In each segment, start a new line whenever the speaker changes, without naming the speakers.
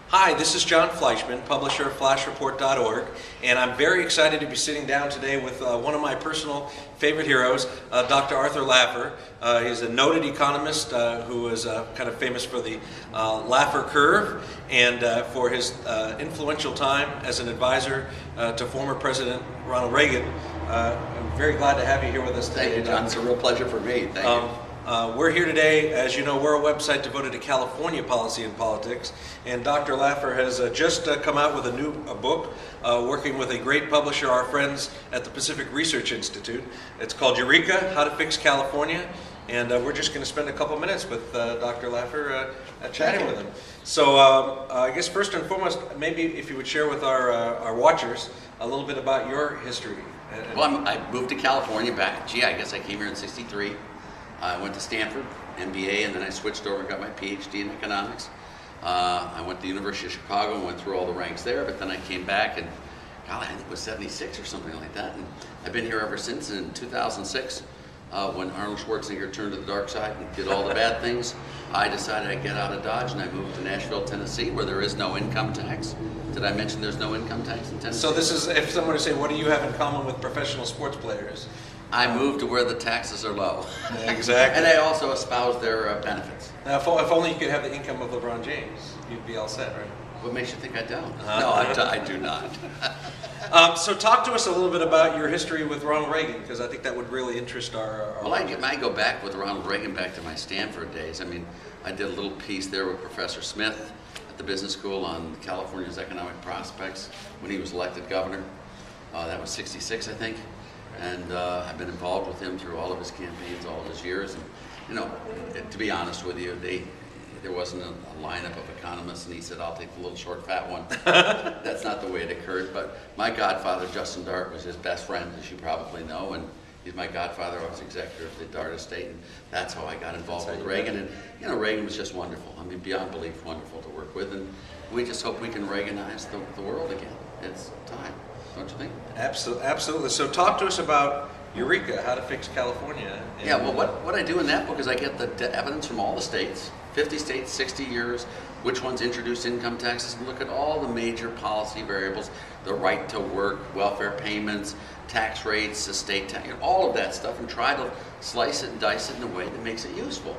Hi, this is Jon Fleischman, publisher of FlashReport.org, and I'm very excited to be sitting down today with one of my personal favorite heroes, Dr. Arthur Laffer. He's a noted economist who is kind of famous for the Laffer curve and for his influential time as an advisor to former President Ronald Reagan. I'm very glad to have you here with us today.
Thank you, John. It's a real pleasure for me. Thank you.
We're here today, as you know, we're a website devoted to California policy and politics, and Dr. Laffer has just come out with a new book, working with a great publisher, our friends at the Pacific Research Institute. It's called Eureka, How to Fix California, and we're just going to spend a couple minutes with Dr. Laffer chatting with him. So I guess first and foremost, maybe if you would share with our watchers a little bit about your history.
Well, I moved to California back, I guess I came here in '63. I went to Stanford, MBA, and then I switched over and got my PhD in economics. I went to the University of Chicago and went through all the ranks there, but then I came back and, golly, I think it was '76 or something like that. And I've been here ever since. And in 2006, when Arnold Schwarzenegger turned to the dark side and did all the bad things, I decided I'd get out of Dodge and I moved to Nashville, Tennessee, where there is no income tax. Did I mention there's no income tax in Tennessee?
So this is, if someone were to say, what do you have in common with professional sports players?
I moved to where the taxes are low.
Exactly.
And I also espouse their benefits.
Now, if only you could have the income of LeBron James, you'd be all set, right?
What makes you think I don't? No, I do not.
So talk to us a little bit about your history with Ronald Reagan, because I think that would really interest our
Well, I go back with Ronald Reagan back to my Stanford days. I mean, I did a little piece there with Professor Smith at the business school on California's economic prospects when he was elected governor. That was '66, I think. And I've been involved with him through all of his campaigns, all of his years. And, you know, to be honest with you, there wasn't a lineup of economists, and he said, I'll take the little short fat one. That's not the way it occurred. But my godfather, Justin Dart, was his best friend, as you probably know. And he's my godfather. I was executor of the Dart estate. And that's how I got involved with Reagan. And, you know, Reagan was just wonderful. I mean, beyond belief, wonderful to work with. And we just hope we can Reaganize the world again. It's time. Don't you think?
Absolutely. So talk to us about Eureka, How to Fix California.
Yeah, well, what I do in that book is I get the evidence from all the states, 50 states, 60 years, which ones introduced income taxes, and look at all the major policy variables, the right to work, welfare payments, tax rates, estate tax, all of that stuff, and try to slice it and dice it in a way that makes it useful.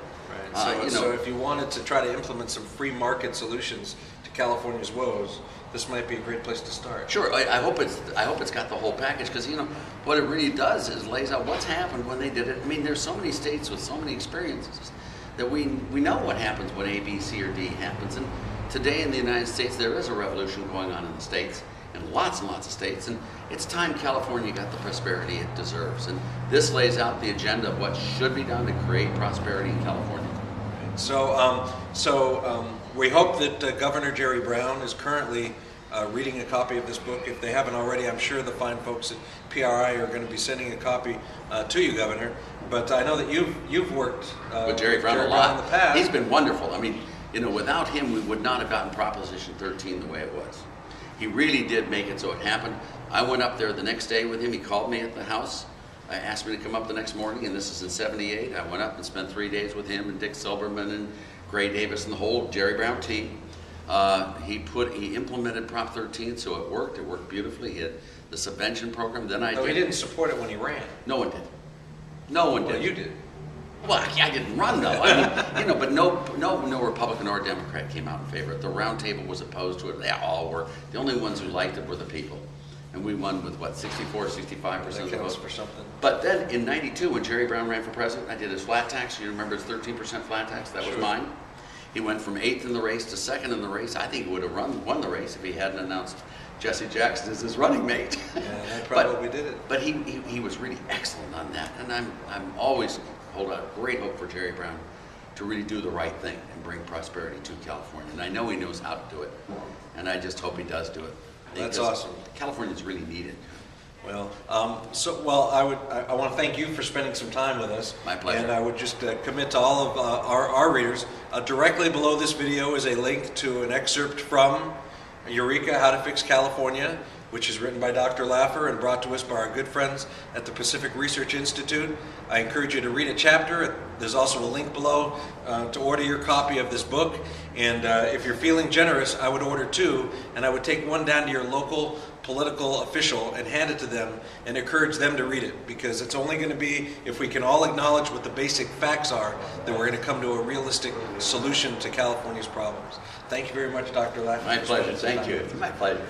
Right. So if you wanted to try to implement some free market solutions to California's woes, this might be a great place to start.
Sure, I hope it's got the whole package, because what it really does is lays out what's happened when they did it. I mean, there's so many states with so many experiences that we know what happens when A, B, C, or D happens. And today in the United States, there is a revolution going on in the states, and lots of states. And it's time California got the prosperity it deserves. And this lays out the agenda of what should be done to create prosperity in California.
So we hope that Governor Jerry Brown is currently reading a copy of this book. If they haven't already, I'm sure the fine folks at PRI are going to be sending a copy to you, Governor. But I know that you've worked
with Jerry Brown a lot
in the past.
He's been wonderful. I mean, without him, we would not have gotten Proposition 13 the way it was. He really did make it so it happened. I went up there the next day with him. He called me at the house. Asked me to come up the next morning, and this is in '78. I went up and spent 3 days with him and Dick Silberman and Gray Davis and the whole Jerry Brown team. He implemented Prop 13, so it worked. It worked beautifully. He had the subvention program. Then
he didn't support it when he ran.
No one did. No one did.
Well, you did.
Well, I didn't run though. I mean, but no Republican or Democrat came out in favor of it. The round table was opposed to it. They all were. The only ones who liked it were the people. And we won with, 64, 65% of the votes.
For something.
But then in '92, when Jerry Brown ran for president, I did his flat tax. You remember his 13% flat tax? That was mine. He went from 8th in the race to 2nd in the race. I think he would have won the race if he hadn't announced Jesse Jackson as his running mate.
Yeah, that probably did it.
But he was really excellent on that. And I'm always hold out great hope for Jerry Brown to really do the right thing and bring prosperity to California. And I know he knows how to do it. And I just hope he does do it.
That's awesome.
California's really needed.
Well, I want to thank you for spending some time with us.
My pleasure.
And I would just commit to all of our readers. Directly below this video is a link to an excerpt from Eureka, How to Fix California. which is written by Dr. Laffer and brought to us by our good friends at the Pacific Research Institute. I encourage you to read a chapter. There's also a link below to order your copy of this book. And if you're feeling generous, I would order 2, and I would take one down to your local political official and hand it to them and encourage them to read it, because it's only going to be if we can all acknowledge what the basic facts are that we're going to come to a realistic solution to California's problems. Thank you very much, Dr. Laffer.
My pleasure. Thank you. My pleasure.